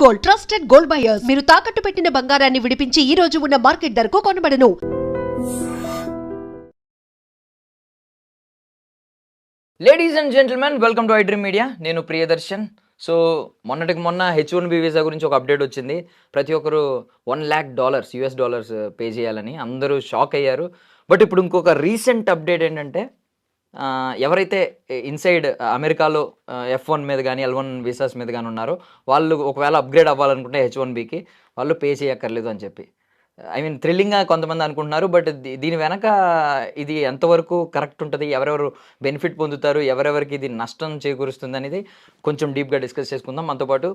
Gold, trusted gold buyers. మీరు తాకట్టు పెట్టిన బంగారాన్ని విడిపించి ఈ రోజు ఉన్న మార్కెట్ ధరకు కొనబడను. Ladies and gentlemen, welcome to iDream media. నేను ప్రియదర్శన్. సో మొన్న H1B వీసా గురించి ఒక అప్డేట్ వచ్చింది. ప్రతి ఒక్కరు $1,00,000 US పే చేయాలని అందరూ షాక్ అయ్యారు. బట్ ఇప్పుడు ఇంకొక రీసెంట్ అప్డేట్ ఏంటంటే, ఎవరైతే ఇన్సైడ్ అమెరికాలో F1 మీద కానీ L1 వీసాస్ మీద కానీ ఉన్నారో వాళ్ళు ఒకవేళ అప్గ్రేడ్ అవ్వాలనుకుంటే H1Bకి వాళ్ళు పే చేయక్కర్లేదు అని చెప్పి, ఐ మీన్ థ్రిల్లింగ్గా కొంతమంది అనుకుంటున్నారు. బట్ దీని వెనక ఇది ఎంతవరకు కరెక్ట్ ఉంటుంది, ఎవరెవరు బెనిఫిట్ పొందుతారు, ఎవరెవరికి ఇది నష్టం చేకూరుస్తుంది అనేది కొంచెం డీప్గా డిస్కస్ చేసుకుందాం. మనతో పాటు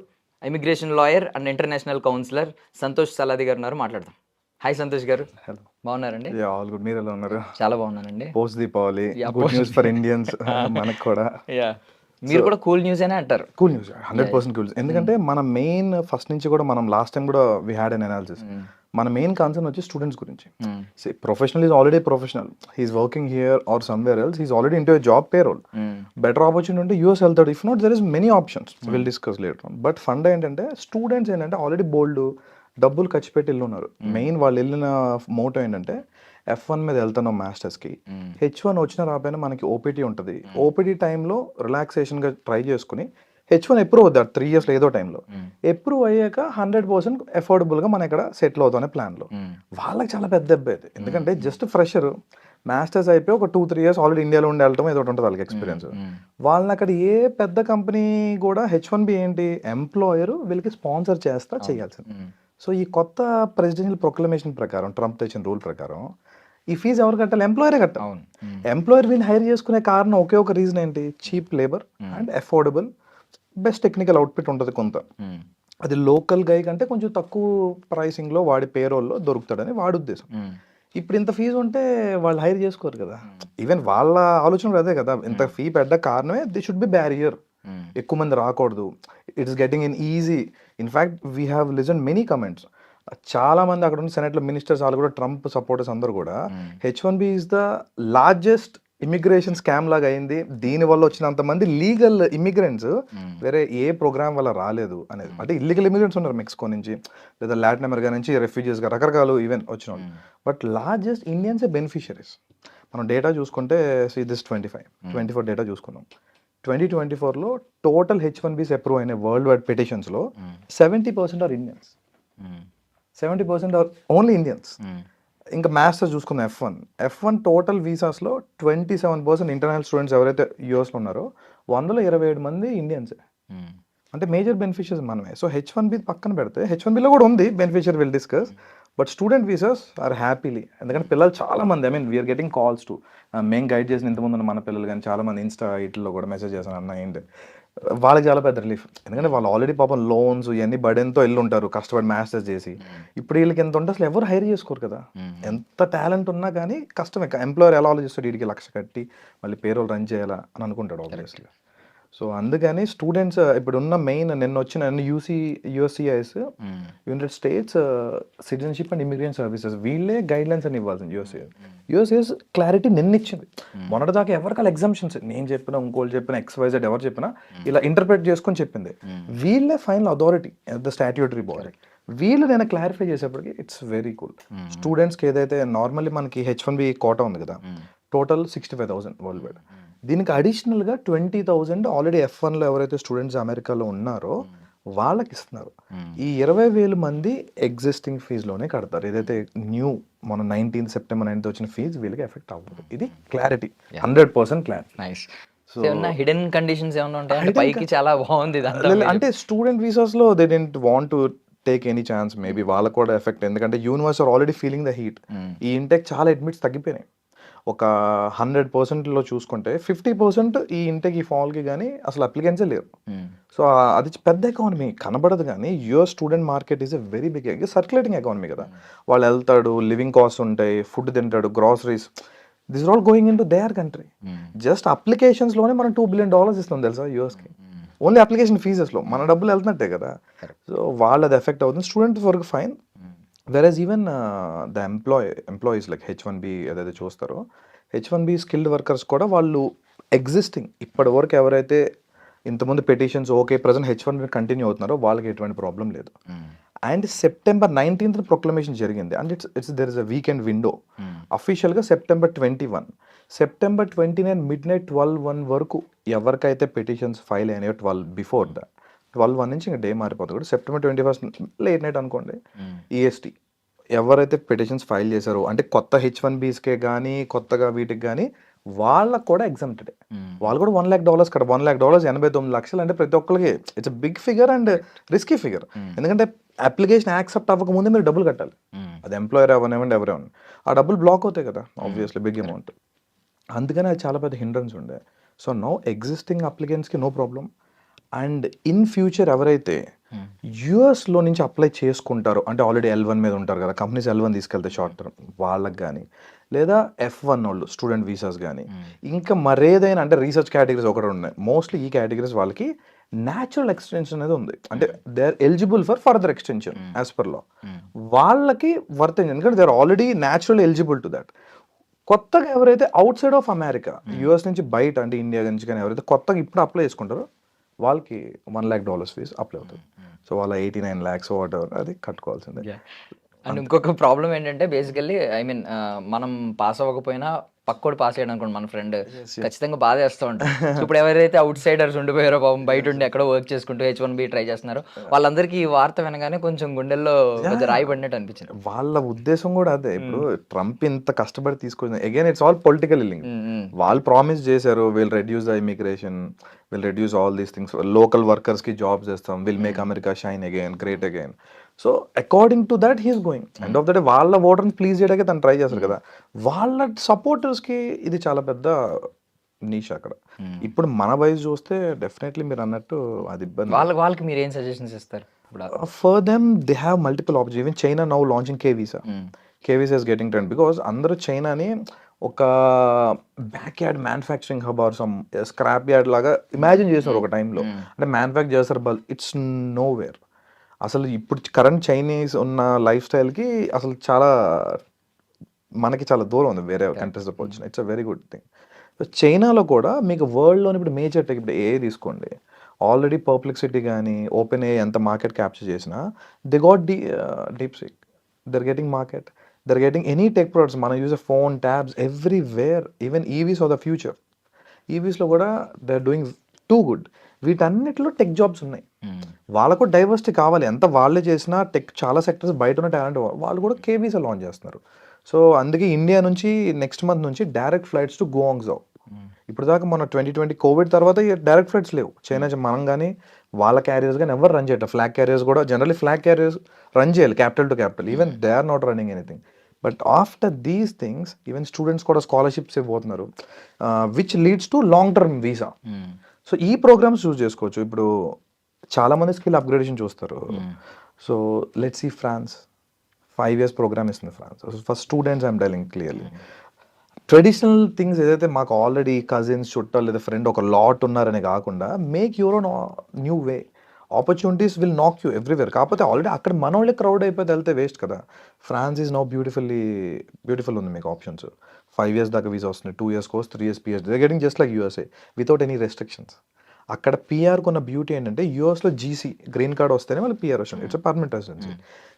immigration lawyer and international counsellor Santosh Saladi garu ఉన్నారు, మాట్లాడదాం. హాయ్ సంతోష్ గారు. హలో, బాగున్నారండి? All good. మీరు ఎలా ఉన్నారు? చాలా బాగున్నానండి. Post Deepavali, good news for Indians. మనకు కూడా మీరు కూడా కూల్ న్యూస్ అనే అంటారు. Cool news, 100% cool. ఎందుకంటే మన మెయిన్ ఫస్ట్ నుంచి కూడా మనం లాస్ట్ టైం కూడా వి హ్యాడ్ అన్ అనాలిసిస్. మన మెయిన్ కన్సర్న్ వచ్చి స్టూడెంట్స్ గురించి. Professional is already professional, he's working here or somewhere else, he's already into job payroll. Better opportunity ఉంటే యూఎస్ వెళ్తాడు. If not, there is many options, will discuss later on. But fund ఏంటంటే students ఏంటంటే already బోల్డ్ డబ్బులు ఖర్చు పెట్టి వెళ్ళున్నారు. Main వాళ్ళు వెళ్ళిన మోటో ఏంటంటే F1 మీద వెళ్తున్నాం మాస్టర్స్కి, H1 వచ్చినా రాపోయినా మనకి ఓపీటీ ఉంటుంది. ఓపీటీ టైంలో రిలాక్సేషన్గా ట్రై చేసుకుని H1 అప్రూవ్ అవుతుంది 3 years ఏదో టైంలో. అప్రూవ్ అయ్యాక 100% అఫోర్డబుల్గా మనం ఇక్కడ సెటిల్ అవుతానే ప్లాన్లో. వాళ్ళకి చాలా పెద్ద దెబ్బ ఇది. ఎందుకంటే జస్ట్ ఫ్రెషర్ మాస్టర్స్ అయిపోయి ఒక 2-3 years ఆల్రెడీ ఇండియాలో ఉండి వెళ్ళటం ఏదో ఉంటుంది వాళ్ళకి ఎక్స్పీరియన్స్. వాళ్ళని అక్కడ ఏ పెద్ద కంపెనీ కూడా H1B ఏంటి, ఎంప్లాయర్ వీళ్ళకి స్పాన్సర్ చేస్తా చేయాల్సింది. సో ఈ కొత్త ప్రెసిడెన్షియల్ ప్రొక్లమేషన్ ప్రకారం, ట్రంప్ తెచ్చిన రూల్ ప్రకారం ఈ ఫీజు ఎవరు కట్టాలి? ఎంప్లాయరే కట్టాలి. ఎంప్లాయర్ వీళ్ళని హైర్ చేసుకునే కారణం ఒకే ఒక రీజన్ ఏంటి, cheap labour and affordable, best technical output ఉంటుంది కొంత. అది లోకల్ గై కంటే కొంచెం తక్కువ ప్రైసింగ్లో వాడి పేరోల్లో దొరుకుతాడని వాడి ఉద్దేశం. ఇప్పుడు ఇంత ఫీజు ఉంటే వాళ్ళు హైర్ చేసుకోరు కదా. ఈవెన్ వాళ్ళ ఆలోచన అదే కదా, ఇంత ఫీ పెట్ట కారణమే ది షుడ్ బి బ్యారియర్, ఎక్కువ మంది రాకూడదు. It's getting in easy. In fact we have listen many comments. చాలా మంది అక్కడ ఉన్న సెనెట్లో మినిస్టర్స్ వాళ్ళు కూడా, ట్రంప్ సపోర్టర్స్ అందరూ కూడా H1B is the largest immigration scam లాగా అయింది, దీనివల్ల వచ్చినంత మంది లీగల్ ఇమిగ్రెంట్స్ వేరే ఏ ప్రోగ్రామ్ వల్ల రాలేదు అనేది. అంటే ఇల్లీగల్ ఇమిగ్రెంట్స్ ఉన్నారు మెక్సికో నుంచి, లేదా లాటిన్ అమెరికా నుంచి, రెఫ్యూజీస్గా రకరకాలు ఈవెన్ వచ్చిన వాళ్ళు. బట్ లార్జెస్ట్ ఇండియన్సే బెనిఫిషరీస్. మనం డేటా చూసుకుంటే దిస్ 24 డేటా చూసుకున్నాం. 2024లో టోటల్ H1Bs అప్రూవ్ అయిన వరల్డ్ వైడ్ పిటిషన్స్లో 70% are Indians. 70% are only Indians. ఇంకా మాస్టర్స్ చూసుకున్న F1 టోటల్ వీసాస్లో 27% ఇంటర్నేషనల్ స్టూడెంట్స్ ఎవరైతే యూఎస్లో ఉన్నారో 127 మంది ఇండియన్సే. అంటే మేజర్ బెనిఫిషియరీస్ మనమే. సో H1B పక్కన పెడితే, H1Bలో కూడా ఉంది beneficiary, will discuss. But student visas are happily. ఎందుకంటే పిల్లలు చాలా మంది, I mean we're getting calls to, మేము గైడ్ చేసిన ఇంతకుముందు మన పిల్లలు కానీ చాలా మంది ఇన్స్టా వీటిల్లో కూడా మెసేజ్ చేశాను, అన్న ఏంటి వాళ్ళకి చాలా పెద్ద రిలీఫ్. ఎందుకంటే వాళ్ళు ఆల్రెడీ పాపం లోన్స్ ఇవన్నీ బర్డెన్తో వెళ్ళి ఉంటారు కష్టపడి మాస్టర్స్ చేసి. ఇప్పుడు వీళ్ళకి ఎంత ఉంటే అసలు ఎవరు హైర్ చేసుకోరు కదా. ఎంత టాలెంట్ ఉన్నా కానీ కష్టమే. ఎంప్లాయర్ ఎలా ఆలోచిస్తాడు, వీడికి లక్ష కట్టి మళ్ళీ పేరోల్ రన్ చేయాలా అని అనుకుంటాడు ఆబ్వియస్లీ. సో అందుకని స్టూడెంట్స్ ఇప్పుడు ఉన్న మెయిన్ నిన్న వచ్చిన USCIS, United States citizenship and immigration services, వీళ్ళే గైడ్ లైన్స్ అని ఇవ్వాల్సింది. యూఎస్సిఐస్ క్లారిటీ నిన్న ఇచ్చింది. మొన్నటిదాకా ఎవరికాల ఎగ్జామ్షన్స్, నేను చెప్పినా ఇంకోళ్ళు చెప్పినా XYZ ఎవరు చెప్పినా ఇలా ఇంటర్ప్రిట్ చేసుకొని చెప్పింది. వీళ్ళే final authority, the statutory body. వీళ్ళు నేను క్లారిఫై చేసేప్పటికి ఇట్స్ వెరీ కూల్. స్టూడెంట్స్కి ఏదైతే నార్మల్లీ మనకి H1B కోటా ఉంది కదా, టోటల్ 65,000 వరల్డ్ వైడ్. దీనికి అడిషనల్గా 20,000 ఆల్రెడీ F1లో ఎవరైతే స్టూడెంట్స్ అమెరికాలో ఉన్నారో వాళ్ళకి ఇస్తున్నారు. ఈ 20,000 మంది ఎగ్జిస్టింగ్ ఫీజులోనే కడతారు. ఏదైతే న్యూ మన 19 సెప్టెంబర్ 9 వచ్చిన ఫీజు వీళ్ళకి ఎఫెక్ట్ అవ్వదు. ఇది clarity, 100% clarity. Nice. So hidden conditions ఏమైనా ఉంటాయి? పైకి చాలా బాగుంది అంటే స్టూడెంట్ వీసాస్లో they don't want to take any chance. Maybe వాళ్ళకు కూడా ఎఫెక్ట్, ఎందుకంటే universities are already feeling the heat. ఈ ఇంటెక్ చాలా అడ్మిట్స్ తగ్గిపోయినాయి. ఒక 100%లో చూసుకుంటే 50% ఈ ఇంటెక్, ఈ ఫాల్కి కానీ అసలు అప్లికెన్సే లేరు. సో అది పెద్ద ఎకానమీ కనబడదు, కానీ your student market is a very big circulating economy కదా. వాళ్ళు వెళ్తాడు, లివింగ్ కాస్ట్ ఉంటాయి, ఫుడ్ తింటాడు, groceries, this are all going in to their country. Just అప్లికేషన్స్లోనే మనం $2 billion ఇస్తాం తెలుసా యూఎస్కి, ఓన్లీ అప్లికేషన్ ఫీజెస్లో. మన డబ్బులు వెళ్తున్నట్టే కదా. సో వాళ్ళది ఎఫెక్ట్ అవుతుంది. స్టూడెంట్ వరకు fine. Versus even the employees like H1B ఏదైతే చూస్తారో, H1B స్కిల్డ్ వర్కర్స్ కూడా వాళ్ళు ఎగ్జిస్టింగ్ ఇప్పటి వరకు ఎవరైతే ఇంతకుముందు petitions okay present H1 continue అవుతున్నారో వాళ్ళకి ఎటువంటి ప్రాబ్లం లేదు. అండ్ సెప్టెంబర్ 19th ప్రొక్లమేషన్ జరిగింది and it's there is a weekend window. అఫీషియల్గా సెప్టెంబర్ 21, సెప్టెంబర్ 29 midnight 12:01 వరకు ఎవరికైతే పెటిషన్స్ ఫైల్ అయినాయో 12 బిఫోర్ ద 12:01 నుంచి ఇంకా డే మారిపోతుంది కూడా. సెప్టెంబర్ 21 లేట్ నైట్ అనుకోండి EST ఎవరైతే పెటిషన్స్ ఫైల్ చేశారో అంటే కొత్త H1Bsకే కానీ కొత్తగా వీటికి కానీ వాళ్ళకు కూడా ఎగ్జామ్టెడ్. వాళ్ళు కూడా $1 lakh కదా. $1 lakh 89 లక్షలు అంటే ప్రతి ఒక్కరికి it's big figure and risky figure. ఎందుకంటే అప్లికేషన్ యాక్సెప్ట్ అవ్వకముందే మీరు డబ్బులు కట్టాలి. అది ఎంప్లాయర్ అవ్వనివ్వండి ఎవరైనా ఆ డబ్బులు బ్లాక్ అవుతాయి కదా ఆబ్వియస్లీ బిగ్ అమౌంట్. అందుకని అది చాలా పెద్ద హిండ్రన్స్ ఉండే. సో నౌ ఎగ్జిస్టింగ్ అప్లికెంట్స్కి no problem. And in future ఎవరైతే యూఎస్లో నుంచి అప్లై చేసుకుంటారో అంటే ఆల్రెడీ L1 మీద ఉంటారు కదా, కంపెనీస్ L1 తీసుకెళ్తే షార్ట్ టర్మ్ వాళ్ళకి కానీ లేదా F1 వాళ్ళు స్టూడెంట్ వీసాస్ కానీ ఇంకా మరేదైనా అంటే రీసెర్చ్ కేటగిరీస్ ఒకటి ఉన్నాయి. మోస్ట్లీ ఈ కేటగిరీస్ వాళ్ళకి న్యాచురల్ ఎక్స్టెన్షన్ అనేది ఉంది. అంటే they are eligible for further extension as per law. వాళ్ళకి వర్త్ ఎందుకంటే they are already natural eligible to that. కొత్తగా ఎవరైతే outside of America US నుంచి బయట అంటే ఇండియా నుంచి కానీ ఎవరైతే కొత్తగా ఇప్పుడు అప్లై చేసుకుంటారో వాళ్ళకి $1 lakh ఫీజు అప్లై అవుతుంది. సో వాళ్ళ 89 lakhs వాట్ ఎవర్ అది కట్టుకోవాల్సిందే. అండ్ ఇంకొక ప్రాబ్లం ఏంటంటే బేసికల్లీ మనం పాస్ అవ్వకపోయినా పక్కోడు పాస్ అయ్యాడు అనుకోండి మన ఫ్రెండ్ ఖచ్చితంగా బాధ చేస్తూ ఉంటాం. సో ఇప్పుడు ఎవరైతే అవుట్ సైడర్స్ ఉండిపోయారో పాపం బయట ఉండి ఎక్కడో వర్క్ చేసుకుంటూ H1B ట్రై చేస్తున్నారో వాళ్ళందరికీ ఈ వార్త వినగానే కొంచెం గుండెల్లో కొంచెం రాయి పడినట్టు అనిపించింది. వాళ్ళ ఉద్దేశం కూడా అదే. ఇప్పుడు ట్రంప్ ఇంత కష్టపడి తీసుకొచ్చిన again it's all political link. వాళ్ళు ప్రామిస్ చేశారు will reduce the immigration, will reduce all these things, local workers కి జాబ్స్ ఇస్తాం, will make America shine again, great again. So according to that he's going. End of the day వాళ్ళ ఓటర్ని please చేయడానికి తను try చేస్తారు కదా. వాళ్ళ సపోర్టర్స్కి ఇది చాలా పెద్ద నీష్ అక్కడ. ఇప్పుడు మన వయసు చూస్తే డెఫినెట్లీ మీరు అన్నట్టు అది ఇబ్బంది. వాళ్ళకి మీరు ఏం సజెషన్స్ ఇస్తారు? For them they have multiple options. Even China now launching K visa. K visa is getting trend because అందరూ చైనాని ఒక backyard manufacturing hub or some scrap yard లాగా ఇమాజిన్ చేశారు ఒక టైంలో. అంటే మ్యానుఫ్యాక్చర్ చేస్తారు బల్ ఇట్స్ నో వేర్. అసలు ఇప్పుడు కరెంట్ చైనీస్ ఉన్న లైఫ్ స్టైల్కి అసలు చాలా మనకి చాలా దూరం ఉంది వేరే కంట్రీస్లో పోల్చిన. It's a very good thing. So చైనాలో కూడా మీకు వరల్డ్లోని ఇప్పుడు మేజర్ టెక్ ఇప్పుడు ఏ తీసుకోండి ఆల్రెడీ పర్ప్లెక్సిటీ కానీ ఓపెన్ ఏ ఎంత మార్కెట్ క్యాప్చర్ చేసినా they got DeepSeek, they're getting market, they're getting any tech products. మనం use phone tabs everywhere. Even EVs are the future. ఈవీస్లో కూడా they are doing too good. వీటన్నిటిలో tech jobs ఉన్నాయి. వాళ్ళకు diversity కావాలి. ఎంత వాళ్ళే చేసినా టెక్ చాలా సెక్టర్స్ బయట ఉన్న టాలెంట్ వాళ్ళు కూడా K visa లాంచ్ చేస్తున్నారు. సో అందుకే ఇండియా నుంచి నెక్స్ట్ మంత్ నుంచి డైరెక్ట్ ఫ్లైట్స్ టు గువాంగ్జౌ. ఇప్పుడు దాకా మన 2020 కోవిడ్ తర్వాత డైరెక్ట్ ఫ్లైట్స్ లేవు. చైనా మనం కానీ వాళ్ళ క్యారియర్స్ కానీ ఎవరు రన్ చేయటం. ఫ్లాగ్ క్యారియర్స్ కూడా జనరల్లీ ఫ్లాగ్ క్యారియర్స్ రన్ చేయాలి capital to capital. Even they are not running anything. But after these things even students కూడా స్కాలర్షిప్స్ ఇవ్వబోతున్నారు which leads to long term visa. So ఈ programs choose చేసుకోవచ్చు. ఇప్పుడు చాలా మంది skill upgradation చూస్తారు. So let's see France 5 years program ఇస్తుంది France. For students I'm telling clearly traditional things ఏదైతే మాకు ఆల్రెడీ కజిన్స్ చుట్టాలు లేదా ఫ్రెండ్ ఒక లాట్ ఉన్నారనే కాకుండా make your own new way. Opportunities will నాక్ యూ ఎవ్రీవేర్. కాకపోతే ఆల్రెడీ అక్కడ మన వాళ్ళే క్రౌడ్ అయిపోతే వెళ్తే వేస్ట్ కదా. ఫ్రాన్స్ ఈజ్ నౌ బ్యూటిఫుల్ ఉంది మీకు ఆప్షన్స్. 5 years దాకా వీసా వస్తుంది, 2 years course, 3 years PhD. They getting just like USA without any restrictions. అక్కడ పిఆర్కి ఉన్న బ్యూటీ ఏంటంటే యూఎస్లో GC గ్రీన్ కార్డ్ వస్తేనే వాళ్ళు పిఆర్ వస్తుంది. It's permanent residency.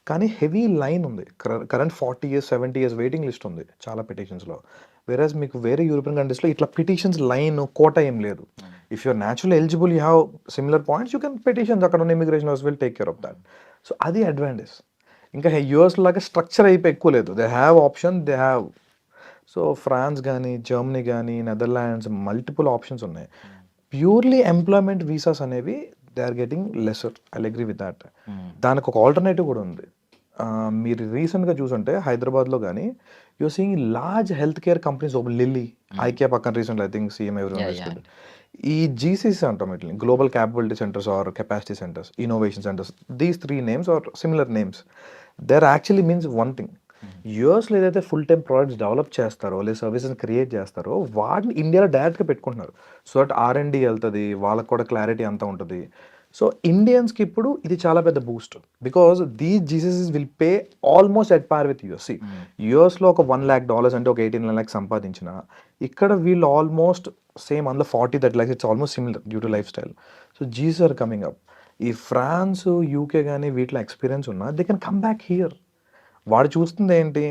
కానీ హెవీ లైన్ ఉంది. Current 40 years 70 years waiting list ఉంది చాలా పిటిషన్స్లో. వేరేస్ మీకు వేరే యూరోపియన్ కంట్రీస్లో ఇట్లా పిటిషన్స్ లైన్ కోట ఏం లేదు. If you're natural eligible you have similar points you can petitions. అక్కడ ఉన్న immigration house will take care of that. So అది అడ్వాంటేజ్. ఇంకా యూఎస్ లాగా స్ట్రక్చర్ అయిపోయి ఎక్కువ లేదు. They have option, they have. So France కానీ జర్మనీ కానీ నెదర్లాండ్స్ మల్టిపుల్ ఆప్షన్స్ ఉన్నాయి. ప్యూర్లీ ఎంప్లాయ్మెంట్ వీసాస్ అనేవి they are getting lesser. I agree with that. దానికి ఒక ఆల్టర్నేటివ్ కూడా ఉంది. మీరు రీసెంట్గా చూసుంటే హైదరాబాద్లో కానీ you're seeing large health care companies open. Lilly, IKEA పక్కన రీసెంట్ ఐ థింక్ సీఎం ఎవరు ఈ GCC అంటాం ఇట్లా global capability centres or capacity centres, innovation centres. These 3 names are similar names. There actually means one thing. యూఎస్లో ఏదైతే full time products develop చేస్తారో లేదా services create చేస్తారో వాటిని ఇండియాలో డైరెక్ట్గా పెట్టుకుంటున్నారు. సో దట్ R&D వెళ్తుంది, వాళ్ళకు కూడా క్లారిటీ అంతా ఉంటుంది. సో ఇండియన్స్కి ఇప్పుడు ఇది చాలా పెద్ద Boost because these GCCs will pay almost at par with US. యూఎస్లో ఒక $1 lakh అంటే ఒక 18 lakhs సంపాదించిన ఇక్కడ వీళ్ళు ఆల్మోస్ట్ సేమ్ అందులో 40-30 lakhs. It's almost similar due to lifestyle. So these are coming up. ఈ ఫ్రాన్స్, యూకే కానీ వీటిలో ఎక్స్పీరియన్స్ ఉన్నా they can come back here. వాడు చూస్తుంది ఏంటి,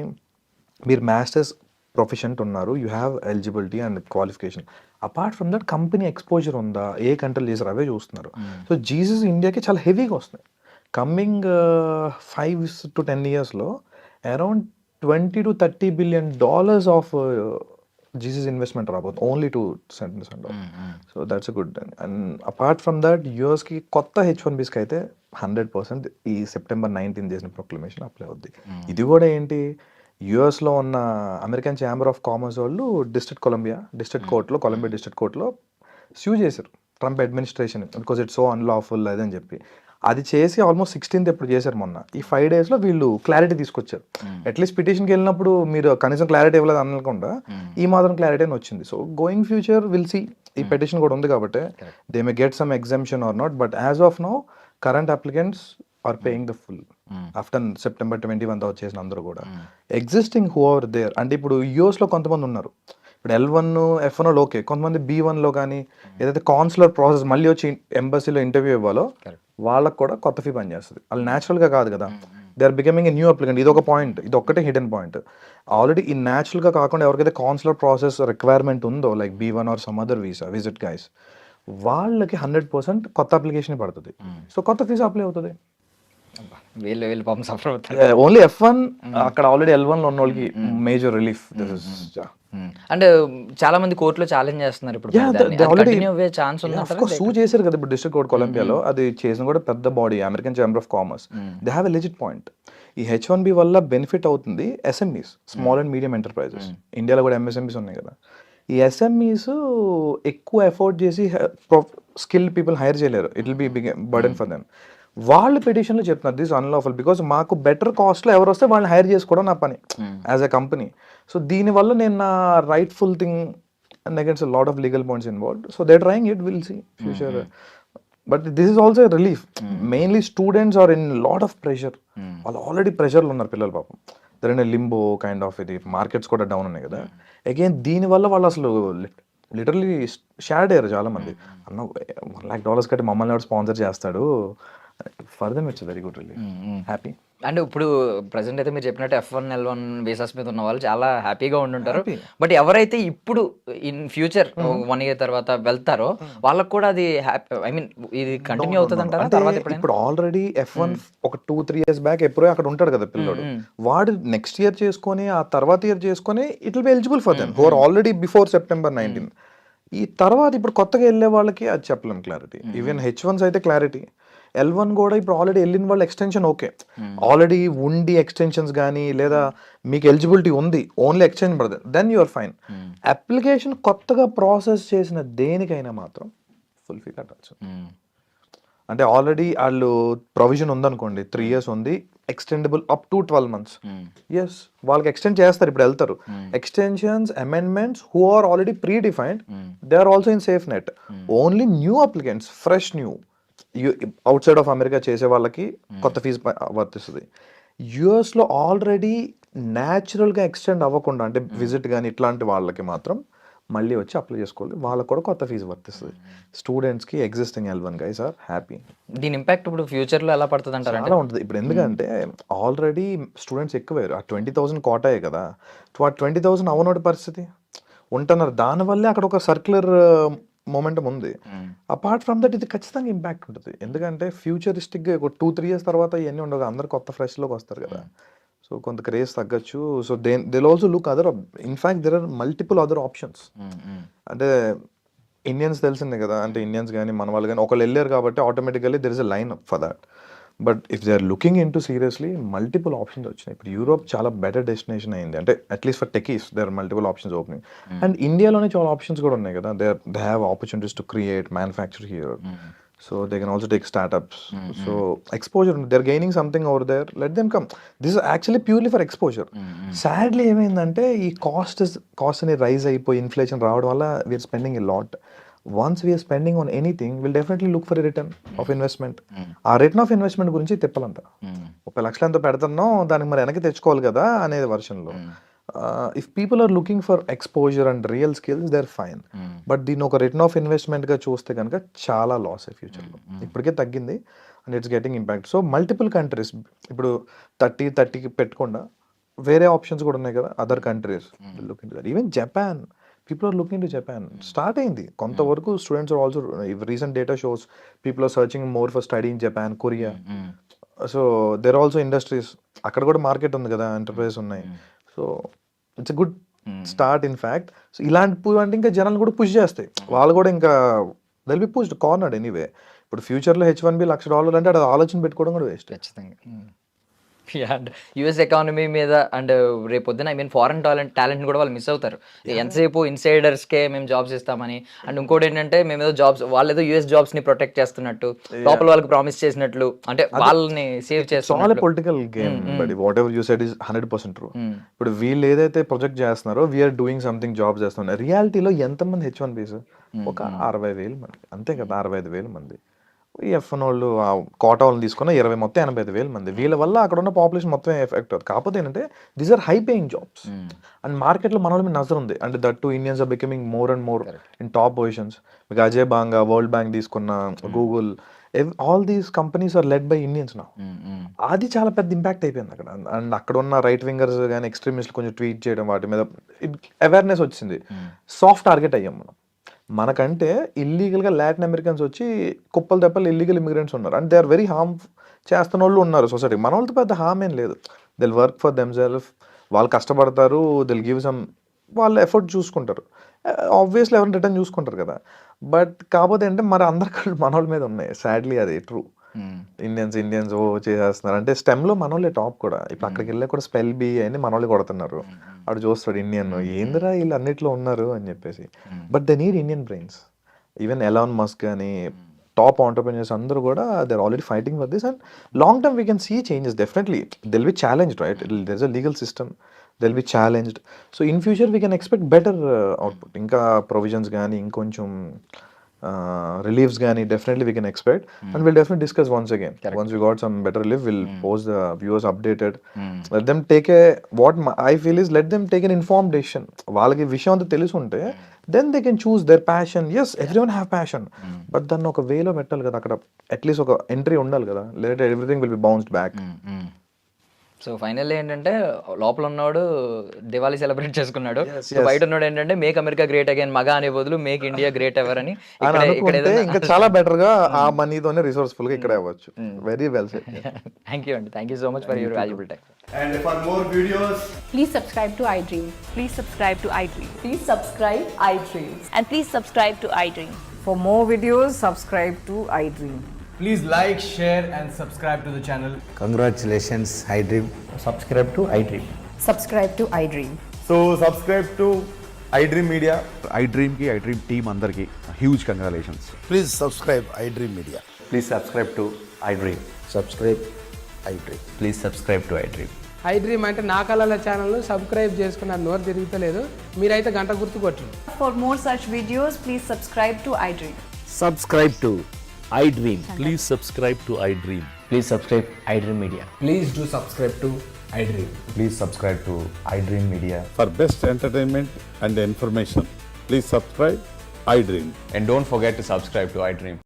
మీరు మాస్టర్స్ ప్రొఫెషెంట్ ఉన్నారు, you have eligibility and qualification. Apart from that company exposure ఉందా, ఏ కంట్రీలు చేశారు అవే చూస్తున్నారు. సో జీసస్ ఇండియాకి చాలా హెవీగా వస్తున్నాయి. కమ్మింగ్ 5 to 10 yearsలో around $20 to $30 billion of GCCs investment రాబోతుంది only to centers and. So that's a good. And apart from that యూఎస్కి కొత్త H1Bస్కి అయితే 100% ఈ September 19 చేసిన ప్రొక్లమేషన్ అప్లై అవుద్ది. ఇది కూడా ఏంటి, యుఎస్లో ఉన్న అమెరికన్ ఛాంబర్ ఆఫ్ కామర్స్ వాళ్ళు కొలంబియా డిస్ట్రిక్ట్ కోర్ట్లో స్యూ చేశారు Trump administration, because it's so unlawful అదని చెప్పి. అది చేసి ఆల్మోస్ట్ 16th ఎప్పుడు చేశారు మొన్న. ఈ 5 daysలో వీళ్ళు క్లారిటీ తీసుకొచ్చారు. అట్లీస్ట్ పిటిషన్కి వెళ్ళినప్పుడు మీరు కనీసం క్లారిటీ ఇవ్వలేదు అనకుండా ఈ మాత్రం క్లారిటీ అని వచ్చింది. So going future will see. ఈ పిటిషన్ కూడా ఉంది కాబట్టి they may get some exemption or not, but as of now current applicants are paying the full after September 21 వచ్చేసిన అందరూ కూడా. ఎగ్జిస్టింగ్ హూ ఆర్ దేర్ అంటే ఇప్పుడు యూఎస్లో కొంతమంది ఉన్నారు. ఇప్పుడు L1 F1 ఓకే, కొంతమంది B1లో కానీ ఏదైతే కాన్సులర్ ప్రాసెస్ మళ్ళీ వచ్చి ఎంబసీలో ఇంటర్వ్యూ ఇవ్వాలో వాళ్ళకు కూడా కొత్త ఫీ పనిచేస్తుంది. వాళ్ళు న్యాచురల్గా కాదు కదా, they are becoming a new applicant. ఇది ఒక పాయింట్, ఇది ఒక్కటే హిడెన్ పాయింట్. ఆల్రెడీ ఈ న్యాచురల్గా కాకుండా ఎవరికైతే కాన్సులర్ ప్రాసెస్ రిక్వైర్మెంట్ ఉందో like B1 or some other visa visit guys, వాళ్ళకి 100% కొత్త అప్లికేషన్ పడుతుంది. సో కొత్త ఫీజు అప్లై అవుతుంది. వీళ్ళు పాపం సఫర్ అవుతారు. ఓన్లీ F1 అక్కడ ఆల్రెడీ L1లో ఉన్న వాళ్ళకి మేజర్ రిలీఫ్. అంటే చాలా మంది కోర్టులో ఛాలెంజ్ చేస్తున్నారు ఇప్పుడు. ఛాన్స్ సూ చేశారు కదా ఇప్పుడు డిస్ట్రిక్ట్ కోర్ట్ కొలంబియాలో. అది చేసిన కూడా పెద్ద body American chamber of commerce. They have a legit point. ఈ H1B వల్ల బెనిఫిట్ అవుతుంది SMEs, small and medium enterprises. ఇండియాలో కూడా MSMEs ఉన్నాయి కదా. ఈ SMEs ఎక్కువ ఎఫోర్డ్ చేసి స్కిల్ పీపుల్ హైర్ చేయలేరు. It will be big burden for them. వాళ్ళు పిటిషన్లో చెప్తున్నారు దిస్ అన్లాఫుల్ బికాజ్ మాకు బెటర్ కాస్ట్లో ఎవరు వస్తే వాళ్ళని హైర్ చేసుకోవడం నా పని యాజ్ ఎ కంపెనీ. సో దీనివల్ల నేను నా rightful thing and against lot of legal points involved. So they trying it, will see future. But this is also relief. Mainly students are in lot of pressure. వాళ్ళు already ప్రెషర్లో ఉన్నారు పిల్లలు పాపం. They're in limbo kind of. ఇది markets కూడా down ఉన్నాయి కదా. Again దీనివల్ల వాళ్ళు అసలు లిటరలీ షార్డ్ అయ్యారు చాలా మంది. అన్న $1 lakh కట్టి మమ్మల్ని ఎవరు స్పాన్సర్ చేస్తాడు. For them it's very good, really happy. అంటే ఇప్పుడు ప్రెసెంట్ అయితే మీరు చెప్పినట్టు F1 L1 వీసాస్ మీద ఉన్న వాళ్ళు చాలా హ్యాపీగా ఉండుంటారు. బట్ ఎవరైతే ఇప్పుడు ఇన్ ఫ్యూచర్ 1 year తర్వాత వెళ్తారో వాళ్ళకి కూడా అది ఐ మీన్ ఇది కంటిన్యూ అవుతుంది అంటారా తర్వాత? ఇప్పుడు ఆల్రెడీ F1 ఒక 2-3 years బ్యాక్ ఎప్పుడో అక్కడ ఉంటాడు కదా పిల్లడు. వాడు నెక్స్ట్ ఇయర్ చేసుకొని ఆ తర్వాత ఇయర్ చేసుకొని it will be eligible for them who are already before September 19. ఈ తర్వాత ఇప్పుడు కొత్తగా వెళ్ళే వాళ్ళకి అది చెప్పలేం క్లారిటీ. ఈవెన్ H1s అయితే క్లారిటీ. L1 కూడా ఇప్పుడు ఆల్రెడీ వెళ్ళిన వాళ్ళు ఎక్స్టెన్షన్ ఓకే, ఆల్రెడీ ఉండి ఎక్స్టెన్షన్స్ కానీ లేదా మీకు ఎలిజిబిలిటీ ఉంది ఓన్లీ ఎక్స్టెన్షన్ పడుతుంది, దెన్ యూఆర్ ఫైన్. అప్లికేషన్ కొత్తగా ప్రాసెస్ చేసిన దేనికైనా మాత్రం ఫుల్ ఫీ కట్టాల్సి. అంటే ఆల్రెడీ వాళ్ళు ప్రొవిజన్ ఉందనుకోండి 3 years ఉంది, extendable up to 12 months. Yes, వాళ్ళకి ఎక్స్టెండ్ చేస్తారు. ఇప్పుడు వెళ్తారు extensions amendments who are already predefined, they are also in safe net. Only new applicants fresh new outside of America చేసే వాళ్ళకి కొత్త ఫీజు వర్తిస్తుంది. యుఎస్లో ఆల్రెడీ న్యాచురల్గా ఎక్స్టెండ్ అవ్వకుండా అంటే విజిట్ కానీ ఇట్లాంటి వాళ్ళకి మాత్రం మళ్ళీ వచ్చి అప్లై చేసుకోవాలి. వాళ్ళకు కూడా కొత్త ఫీజు వర్తిస్తుంది. స్టూడెంట్స్కి existing L1 guys are happy. దీని ఇంపాక్ట్ ఇప్పుడు ఫ్యూచర్లో ఎలా పడుతుంది అంటారు? చాలా ఉంటుంది. ఇప్పుడు ఎందుకంటే ఆల్రెడీ స్టూడెంట్స్ ఎక్కువయ్యారు. ఆ 20,000 కోటాయే కదా. ఆ 20,000 అవనోటి పరిస్థితి ఉంటున్నారు. దానివల్లే అక్కడ ఒక సర్క్యులర్ మొమెంటం ఉంది. అపార్ట్ ఫ్రమ్ దట్ ఇది ఖచ్చితంగా ఇంపాక్ట్ ఉంటుంది. ఎందుకంటే ఫ్యూచరిస్టిక్గా ఒక 2-3 years తర్వాత ఇవన్నీ ఉండవు, అందరు కొత్త ఫ్రెష్లోకి వస్తారు కదా. సో కొంత క్రేజ్ తగ్గచ్చు. So they also look other. In fact there are multiple other options. అంటే ఇండియన్స్ తెలిసిందే కదా, అంటే ఇండియన్స్ కానీ మన వాళ్ళు కానీ ఒకళ్ళు వెళ్ళారు కాబట్టి automatically there is a line up for that. But if they are looking into seriously multiple options వచ్చినాయి. ఇప్పుడు యూరోప్ చాలా బెటర్ డెస్టినేషన్ అయింది. అంటే at least for techies they are multiple options opening. And ఇండియాలోనే చాలా ఆప్షన్స్ కూడా ఉన్నాయి కదా. They have opportunities to create manufacture here. So they can also take startups. So exposure, they're gaining something over there. Let them come. This is actually purely for exposure. Sadly ఏమైందంటే ఈ cost అని rise అయిపోయి inflation రావడం వల్ల we are spending a lot. Once we are spending on anything, we'll definitely look for a return of investment. ఆ return of investment గురించి తిప్పాలంట. 30 లక్షలు ఎంతో పెడుతున్నాం దానికి మరి వెనక్కి తెచ్చుకోవాలి కదా అనేది వర్షన్లో. If people are looking for exposure and real skills they are fine, but దీన్ని ఒక రిటర్న్ ఆఫ్ ఇన్వెస్ట్మెంట్గా చూస్తే కనుక చాలా లాస్ ఫ్యూచర్లో. ఇప్పటికే తగ్గింది and it's getting impact. So multiple countries ఇప్పుడు 30 పెట్టకుండా వేరే ఆప్షన్స్ కూడా ఉన్నాయి కదా, other countries looking to that. Even Japan, people are looking to Japan. Start అయింది కొంతవరకు. Students are also, recent data shows people are searching more for study in Japan, Korea. So there also industries, అక్కడ కూడా market ఉంది కదా, enterprises ఉన్నాయి. So it's a good start in fact. సో ఇలాంటి అంటే ఇంకా జనాలు కూడా పుష్ చేస్తాయి, వాళ్ళు కూడా ఇంకా they'll be pushed cornered anyway. ఇప్పుడు ఫ్యూచర్లో H1B $1,00,000 అంటే అది ఆలోచన పెట్టుకోవడం కూడా వేస్ట్. ఖచ్చితంగా. అండ్ యూఎస్ ఎకానమీ మీద అండ్ రేపు పొద్దున ఫారెన్ టాలెంట్ కూడా వాళ్ళు మిస్ అవుతారు. ఎంతసేపు ఇన్సైడర్స్కే మేము జాబ్స్ ఇస్తామని, అండ్ ఇంకోటి ఏంటంటే మేము ఏదో జాబ్స్, వాళ్ళు ఏదో యూఎస్ జాబ్స్ ని ప్రొటెక్ట్ చేస్తున్నట్టు, లోపల వాళ్ళకి ప్రామిస్ చేసినట్లు, అంటే వాళ్ళని సేవ్ చేస్తున్నారు. Political game, but what ever you said is 100% true. ఇప్పుడు వీళ్ళు ఏదైతే ప్రొజెక్ట్ చేస్తున్నారో వీఆర్ డూయింగ్ సంథింగ్, జాబ్ చేస్తున్నారు. రియాలిటీలో ఎంతమంది H1Bs? ఒక 60,000 మంది అంతే కదా, 65,000 మంది. ఈ F1 వాళ్ళు కోటా వాళ్ళని తీసుకున్న 20, మొత్తం 85,000 మంది. వీళ్ళ వల్ల అక్కడ ఉన్న పాపులేషన్ మొత్తం ఎఫెక్ట్ అవుతుంది. కాకపోతే ఏంటంటే these are high paying jobs and మార్కెట్లో మన వాళ్ళ మీద నజర్ ఉంది. And that too Indians are becoming more and more in top positions. మీకు అజయ్ బాంగా, వరల్డ్ బ్యాంక్ తీసుకున్న, Google, all these companies are led by Indians నా. అది చాలా పెద్ద ఇంపాక్ట్ అయిపోయింది అక్కడ. అండ్ అక్కడ ఉన్న రైట్ వింగర్స్ కానీ ఎక్స్ట్రీమిస్ట్ కొంచెం ట్వీట్ చేయడం, వాటి మీద అవేర్నెస్ వచ్చింది. సాఫ్ట్ టార్గెట్ అయ్యాం మనం. మనకంటే ఇల్లీగల్గా లాటిన్ అమెరికన్స్ వచ్చి కుప్పలు తెప్పలు ఇల్లీగల్ ఇమిగ్రెంట్స్ ఉన్నారు. And they are very harm చేస్తున్న వాళ్ళు ఉన్నారు సొసైటీ. మన వాళ్ళతో పెద్ద హార్మ్ ఏం లేదు. They'll work for them self, వాళ్ళు కష్టపడతారు, దిల్ గివ్ సమ్, వాళ్ళు ఎఫర్ట్ చూసుకుంటారు. ఆబ్వియస్లీ ఎవరిని రిటర్న్ చూసుకుంటారు కదా. బట్ కాకపోతే అంటే మరి అందరికీ మన వాళ్ళ మీద ఉన్నాయి. సాడ్లీ అది ట్రూ. ఇండియన్స్ ఓ చేసేస్తున్నారు అంటే స్టెమ్లో మనోళ్ళే టాప్ కూడా. ఇప్పుడు అక్కడికి వెళ్ళి కూడా స్పెల్ బి అని మనోళ్ళు కొడుతున్నారు. అటు చూస్తాడు ఇండియన్, ఏందిరా వీళ్ళు అన్నిట్లో ఉన్నారు అని చెప్పేసి. But they need Indian brains. Even Elon Musk అని టాప్ ఆంటర్ప్రెన్యూర్స్ అందరూ కూడా they are already fighting for this. And long term we can see changes definitely. They'll be challenged, right? There is a legal system, they'll be challenged. So in future we can expect better output. ఇంకా provisions కానీ ఇంకొంచెం reliefs gani definitely we can expect, and we'll definitely discuss once again. Once we got some better relief, we'll post the viewers updated. Let them take what I feel is, let them take an informed decision. వాళ్ళకి విషయం అంతా తెలిసి ఉంటే then they can choose their passion. Yes, everyone have passion, but దాన్ని ఒక వేలో పెట్టాలి కదా, అక్కడ అట్లీస్ట్ ఒక ఎంట్రీ ఉండాలి కదా. లేదంటే everything will be bounced back. So finally ఏంటంటే లోపల ఉన్నవాడు దివాళీ సెలబ్రేట్ చేసుకున్నాడు, బయట ఉన్నాడు ఏంటంటే మేక్ అమెరికా గ్రేట్ అగైన్, మగ అనే బదులు మేక్ ఇండియా గ్రేట్ ఎవర్ అని ఇంకా చాలా బెటర్ గా ఆ మనీతోనే రిసోర్స్ఫుల్ గా ఇక్కడ అవ్వచ్చు. Very well said. Thank you అండి, thank you so much for your valuable time. And for more videos, please subscribe to iDream. Please subscribe to iDream. Please subscribe iDream. And please subscribe to iDream. For more videos, subscribe to iDream. please like, share and subscribe to the channel. Congratulations, iDream. Subscribe to iDream. Subscribe to iDream. So subscribe to iDream Media. iDream ki iDream team andarki huge congratulations. Please subscribe iDream Media. Please subscribe to iDream. Subscribe iDream. Please subscribe to iDream. iDream అంటే నా కళల channel subscribe చేసుకున్న నోరు తిరుగుతలేదు, మీరైతే గంట గుర్తు కొట్టండి. For more such videos, please subscribe to iDream. Subscribe to iDream. Please subscribe to iDream. Please subscribe iDream Media. Please do subscribe to iDream. Please subscribe to iDream Media. For best entertainment and information, please subscribe iDream. And don't forget to subscribe to iDream.